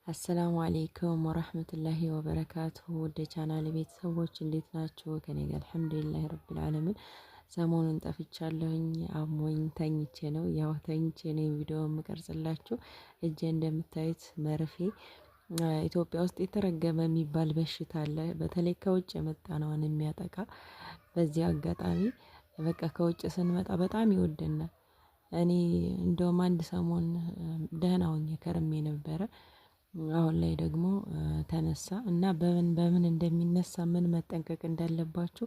አሰላሙ አሌይኩም ወረህመቱላሂ ወበረካቱሁ ውድ ቻናል ቤተሰቦች እንዴት ናቸው? ከኔ ጋር አልሐምዱሊላህ ረብል ዓለሚን። ሰሞኑን ጠፍቻለሁኝ፣ አሞኝ ተኝቼ ነው። ያው ተኝቼ ነው ቪዲዮ የምቀርጽላችሁ። እጄ እንደምታዩት መርፌ ኢትዮጵያ ውስጥ የተረገመ የሚባል በሽታ አለ። በተለይ ከውጭ የመጣ ነውን የሚያጠቃ። በዚህ አጋጣሚ በቃ ከውጭ ስንመጣ በጣም ይወደናል። እኔ እንደውም አንድ ሰሞን ደህና ሆኜ ከርሜ ነበረ። አሁን ላይ ደግሞ ተነሳ እና በምን እንደሚነሳ ምን መጠንቀቅ እንዳለባችሁ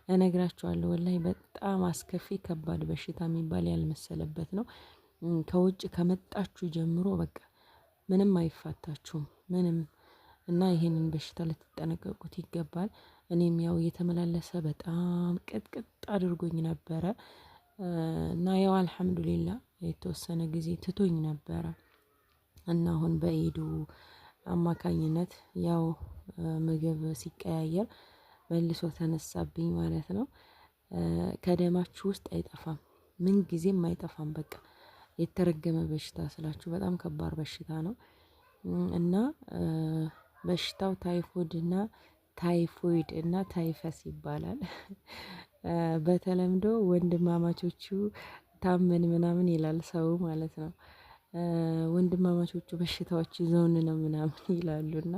እነግራችኋለሁ። ወላሂ በጣም አስከፊ ከባድ በሽታ የሚባል ያልመሰለበት ነው። ከውጭ ከመጣችሁ ጀምሮ በቃ ምንም አይፋታችሁም ምንም። እና ይሄንን በሽታ ልትጠነቀቁት ይገባል። እኔም ያው እየተመላለሰ በጣም ቅጥቅጥ አድርጎኝ ነበረ እና ያው አልሐምዱሊላ የተወሰነ ጊዜ ትቶኝ ነበረ እና አሁን በኢዱ አማካኝነት ያው ምግብ ሲቀያየር መልሶ ተነሳብኝ ማለት ነው። ከደማችሁ ውስጥ አይጠፋም፣ ምን ጊዜም አይጠፋም። በቃ የተረገመ በሽታ ስላችሁ በጣም ከባድ በሽታ ነው እና በሽታው ታይፎይድ እና ታይፈስ ይባላል። በተለምዶ ወንድማማቾቹ ታመን ምናምን ይላል ሰው ማለት ነው። ወንድማማቾቹ በሽታዎች ይዘውን ነው ምናምን ይላሉ እና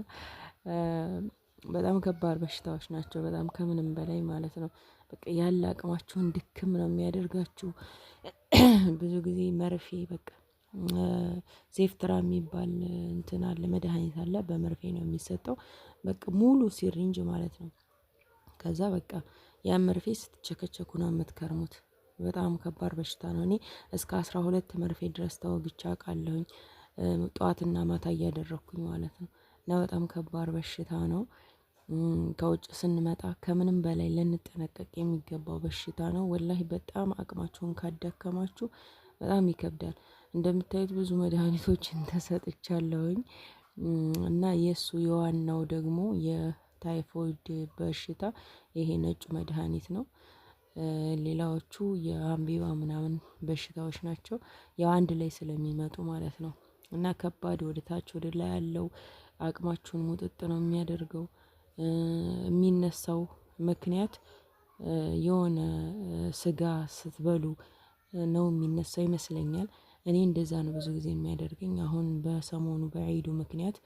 በጣም ከባድ በሽታዎች ናቸው። በጣም ከምንም በላይ ማለት ነው። በቃ ያለ አቅማችሁን ድክም ነው የሚያደርጋችሁ። ብዙ ጊዜ መርፌ በቃ ሴፍትራ የሚባል እንትን አለ፣ መድኃኒት አለ። በመርፌ ነው የሚሰጠው። በቃ ሙሉ ሲሪንጅ ማለት ነው። ከዛ በቃ ያን መርፌ ስትቸከቸኩ ነው የምትከርሙት። በጣም ከባድ በሽታ ነው። እኔ እስከ 12 መርፌ ድረስ ተወግቼ አውቃለሁኝ፣ ጠዋትና ማታ እያደረኩኝ ማለት ነው። እና በጣም ከባድ በሽታ ነው። ከውጭ ስንመጣ ከምንም በላይ ልንጠነቀቅ የሚገባው በሽታ ነው። ወላሂ በጣም አቅማችሁን ካዳከማችሁ በጣም ይከብዳል። እንደምታዩት ብዙ መድኃኒቶችን ተሰጥቻለሁኝ እና የእሱ የዋናው ደግሞ የታይፎይድ በሽታ ይሄ ነጩ መድኃኒት ነው። ሌላዎቹ የአምቢባ ምናምን በሽታዎች ናቸው። ያው አንድ ላይ ስለሚመጡ ማለት ነው። እና ከባድ ወደ ታች ወደ ላይ ያለው አቅማችሁን ሙጥጥ ነው የሚያደርገው። የሚነሳው ምክንያት የሆነ ስጋ ስትበሉ ነው የሚነሳው ይመስለኛል። እኔ እንደዛ ነው ብዙ ጊዜ የሚያደርገኝ። አሁን በሰሞኑ በዒዱ ምክንያት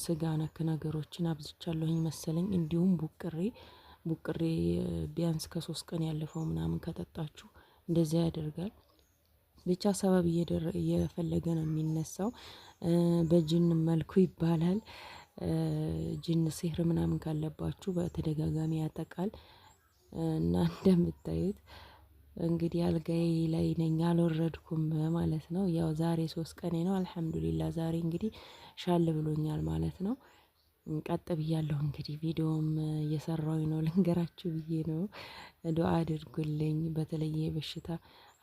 ስጋ ነክ ነገሮችን አብዝቻለሁኝ መሰለኝ። እንዲሁም ቡቅሬ ቢያንስ ከ3 ቀን ያለፈው ምናምን ከጠጣችሁ እንደዚያ ያደርጋል። ብቻ ሰበብ እየፈለገ ነው የሚነሳው። በጅን መልኩ ይባላል። ጅን ሲህር ምናምን ካለባችሁ በተደጋጋሚ ያጠቃል። እና እንደምታዩት እንግዲህ አልጋዬ ላይ ነኝ፣ አልወረድኩም ማለት ነው። ያው ዛሬ 3 ቀኔ ነው። አልሐምዱሊላ ዛሬ እንግዲህ ሻል ብሎኛል ማለት ነው። ቀጥ ብያለሁ። እንግዲህ ቪዲዮም እየሰራሁኝ ነው፣ ልንገራችሁ ብዬ ነው። ዱአ አድርጉልኝ። በተለየ በሽታ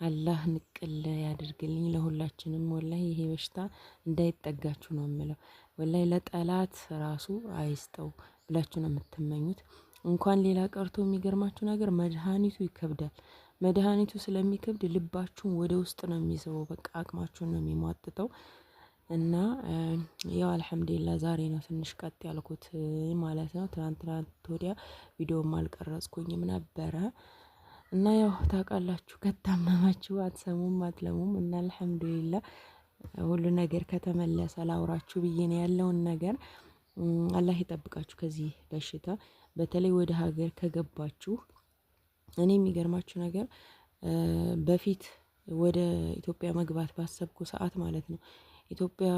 አላህ ንቅል ያድርግልኝ ለሁላችንም። ወላሂ ይሄ በሽታ እንዳይጠጋችሁ ነው የምለው። ወላሂ ለጠላት ራሱ አይስጠው ብላችሁ ነው የምትመኙት። እንኳን ሌላ ቀርቶ የሚገርማችሁ ነገር መድኃኒቱ ይከብዳል። መድኃኒቱ ስለሚከብድ ልባችሁን ወደ ውስጥ ነው የሚስበው። በቃ አቅማችሁን ነው የሚሟጥጠው። እና ያው አልሐምዱሊላህ ዛሬ ነው ትንሽ ቀጥ ያልኩት ማለት ነው። ትናንትና ወዲያ ቪዲዮም አልቀረጽኩኝም ነበረ። እና ያው ታውቃላችሁ ከታመማችሁ አትሰሙም አትለሙም። እና አልሐምዱሊላህ ሁሉ ነገር ከተመለሰ ላውራችሁ ብዬ ነው ያለውን ነገር። አላህ ይጠብቃችሁ ከዚህ በሽታ። በተለይ ወደ ሀገር ከገባችሁ እኔ የሚገርማችሁ ነገር በፊት ወደ ኢትዮጵያ መግባት ባሰብኩ ሰዓት ማለት ነው ኢትዮጵያ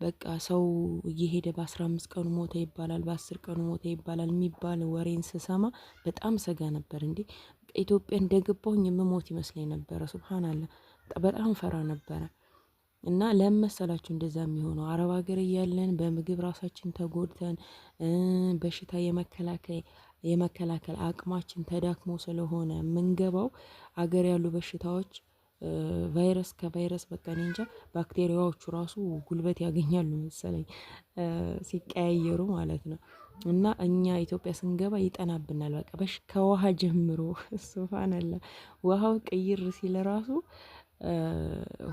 በቃ ሰው እየሄደ በ15 ቀኑ ሞተ ይባላል፣ በ10 ቀኑ ሞተ ይባላል የሚባል ወሬን ስሰማ በጣም ሰጋ ነበር። እንዴ ኢትዮጵያ እንደገባሁኝ የምሞት ይመስለኝ ነበረ። ሱብሃንአላህ በጣም ፈራ ነበረ። እና ለመሰላችሁ እንደዛ የሚሆነው አረብ ሀገር እያለን በምግብ ራሳችን ተጎድተን በሽታ የመከላከል አቅማችን ተዳክሞ ስለሆነ የምንገባው አገር ያሉ በሽታዎች ቫይረስ ከቫይረስ በቃ እኔ እንጃ ባክቴሪያዎቹ ራሱ ጉልበት ያገኛሉ መሰለኝ ሲቀያየሩ ማለት ነው። እና እኛ ኢትዮጵያ ስንገባ ይጠናብናል። በቃ ከውሃ ጀምሮ ሱብሃንአላህ ውሃው ቅይር ሲል ራሱ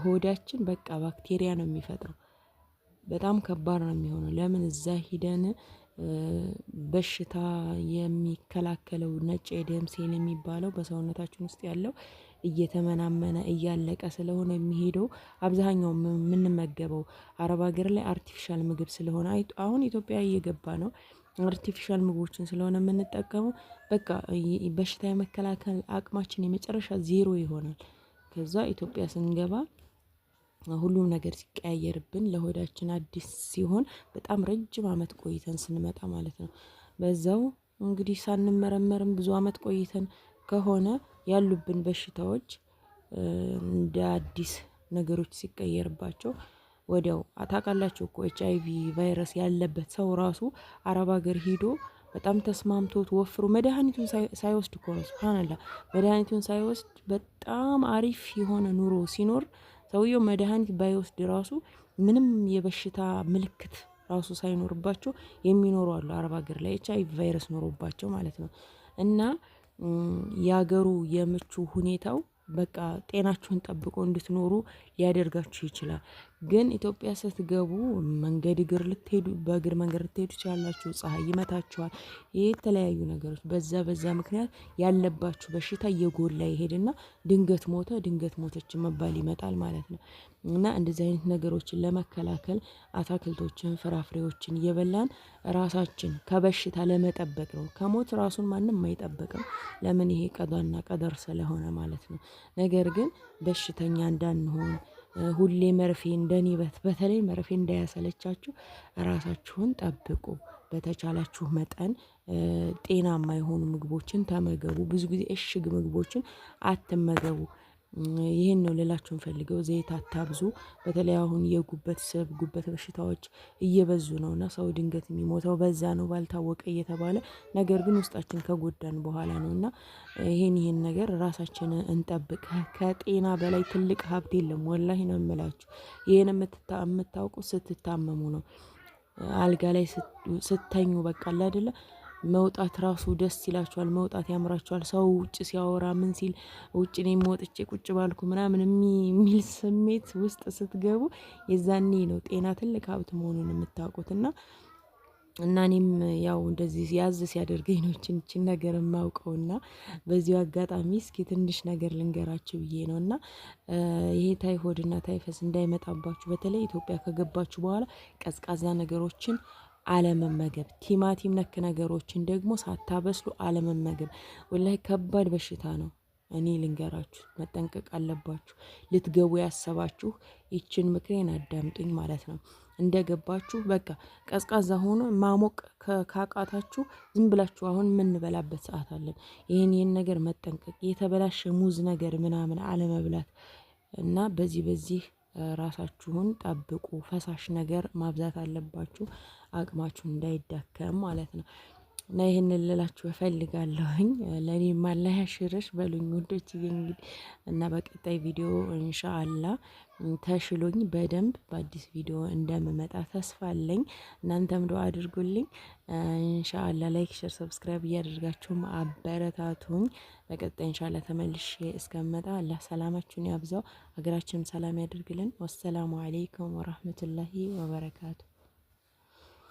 ሆዳችን በቃ ባክቴሪያ ነው የሚፈጥረው። በጣም ከባድ ነው የሚሆነው። ለምን እዛ ሂደን በሽታ የሚከላከለው ነጭ የደም ሴል የሚባለው በሰውነታችን ውስጥ ያለው እየተመናመነ እያለቀ ስለሆነ የሚሄደው አብዛኛው የምንመገበው አረብ ሀገር ላይ አርቲፊሻል ምግብ ስለሆነ አሁን ኢትዮጵያ እየገባ ነው። አርቲፊሻል ምግቦችን ስለሆነ የምንጠቀመው በቃ በሽታ የመከላከል አቅማችን የመጨረሻ ዜሮ ይሆናል። ከዛ ኢትዮጵያ ስንገባ ሁሉም ነገር ሲቀያየርብን ለሆዳችን አዲስ ሲሆን በጣም ረጅም አመት ቆይተን ስንመጣ ማለት ነው። በዛው እንግዲህ ሳንመረመርም ብዙ አመት ቆይተን ከሆነ ያሉብን በሽታዎች እንደ አዲስ ነገሮች ሲቀየርባቸው ወዲያው ታውቃላችሁ እኮ HIV ቫይረስ ያለበት ሰው ራሱ አረብ ሀገር ሄዶ በጣም ተስማምቶት ወፍሮ መድኃኒቱን ሳይወስድ እኮ ነው። ሱብሃንአላህ መድኃኒቱን ሳይወስድ በጣም አሪፍ የሆነ ኑሮ ሲኖር ሰውየው መድኃኒት ባይወስድ ራሱ ምንም የበሽታ ምልክት ራሱ ሳይኖርባቸው የሚኖሩ አሉ አረብ ሀገር ላይ HIV ቫይረስ ኖሮባቸው ማለት ነው። እና ያገሩ የምቹ ሁኔታው በቃ ጤናችሁን ጠብቆ እንድትኖሩ ሊያደርጋችሁ ይችላል። ግን ኢትዮጵያ ስትገቡ መንገድ እግር ልትሄዱ በእግር መንገድ ልትሄዱ ትችላላችሁ። ፀሐይ ይመታችኋል። የተለያዩ ነገሮች በዛ ምክንያት ያለባችሁ በሽታ እየጎላ ይሄድና ድንገት ሞተ ድንገት ሞተች መባል ይመጣል ማለት ነው። እና እንደዚህ አይነት ነገሮችን ለመከላከል አታክልቶችን ፍራፍሬዎችን እየበላን ራሳችን ከበሽታ ለመጠበቅ ነው። ከሞት ራሱን ማንም አይጠብቅም። ለምን ይሄ ቀዷና ቀደር ስለሆነ ማለት ነው። ነገር ግን በሽተኛ እንዳንሆን ሁሌ መርፌ እንደኒበት በተለይ መርፌ እንዳያሰለቻችሁ ራሳችሁን ጠብቁ። በተቻላችሁ መጠን ጤናማ የሆኑ ምግቦችን ተመገቡ። ብዙ ጊዜ እሽግ ምግቦችን አትመገቡ። ይሄን ነው ልላችሁ ፈልገው። ዘይት አታብዙ። በተለይ አሁን የጉበት ስብ ጉበት በሽታዎች እየበዙ ነውና ሰው ድንገት የሚሞተው በዛ ነው ባልታወቀ እየተባለ ነገር ግን ውስጣችን ከጎዳን በኋላ ነውና ይሄን ነገር ራሳችንን እንጠብቅ። ከጤና በላይ ትልቅ ሀብት የለም። ወላሂ ነው የምላችሁ። ይሄን የምታውቁት ስትታመሙ ነው። አልጋ ላይ ስተኙ በቃ አይደለ መውጣት ራሱ ደስ ይላችኋል። መውጣት ያምራችኋል። ሰው ውጭ ሲያወራ ምን ሲል ውጭ እኔም ወጥቼ ቁጭ ባልኩ ምናምን የሚል ስሜት ውስጥ ስትገቡ የዛኔ ነው ጤና ትልቅ ሀብት መሆኑን የምታውቁት። እና እኔም ያው እንደዚህ ያዝ ሲያደርገኝ ነው እችን ነገር የማውቀውና በዚሁ አጋጣሚ እስኪ ትንሽ ነገር ልንገራችሁ ብዬ ነው። እና ይሄ ታይፎድና ታይፈስ እንዳይመጣባችሁ በተለይ ኢትዮጵያ ከገባችሁ በኋላ ቀዝቃዛ ነገሮችን አለመመገብ፣ ቲማቲም ነክ ነገሮችን ደግሞ ሳታበስሉ አለመመገብ ወላሂ ከባድ በሽታ ነው። እኔ ልንገራችሁ መጠንቀቅ አለባችሁ። ልትገቡ ያሰባችሁ ይችን ምክሬን አዳምጡኝ ማለት ነው። እንደገባችሁ በቃ ቀዝቃዛ ሆኖ ማሞቅ ካቃታችሁ ዝም ብላችሁ አሁን የምንበላበት ሰዓት አለን። ይሄን ነገር መጠንቀቅ፣ የተበላሸ ሙዝ ነገር ምናምን አለመብላት እና በዚህ ራሳችሁን ጠብቁ። ፈሳሽ ነገር ማብዛት አለባችሁ አቅማችሁ እንዳይዳከም ማለት ነው። እና ይሄንን ልላችሁ እፈልጋለሁኝ። ለኔም አላህ ያሽርሽ በሉኝ ውዶች። እንግዲህ እና በቀጣይ ቪዲዮ ኢንሻአላህ ተሽሎኝ በደንብ በአዲስ ቪዲዮ እንደምመጣ ተስፋ አለኝ። እናንተም ዱአ አድርጉልኝ ኢንሻአላህ። ላይክ፣ ሼር፣ ሰብስክራይብ እያደረጋችሁ አበረታቱኝ። በቀጣይ ኢንሻአላህ ተመልሼ እስከምመጣ አላህ ሰላማችሁን ያብዛው፣ ሀገራችንን ሰላም ያደርግልን። ወሰላሙ አለይኩም ወራህመቱላሂ ወበረካቱ።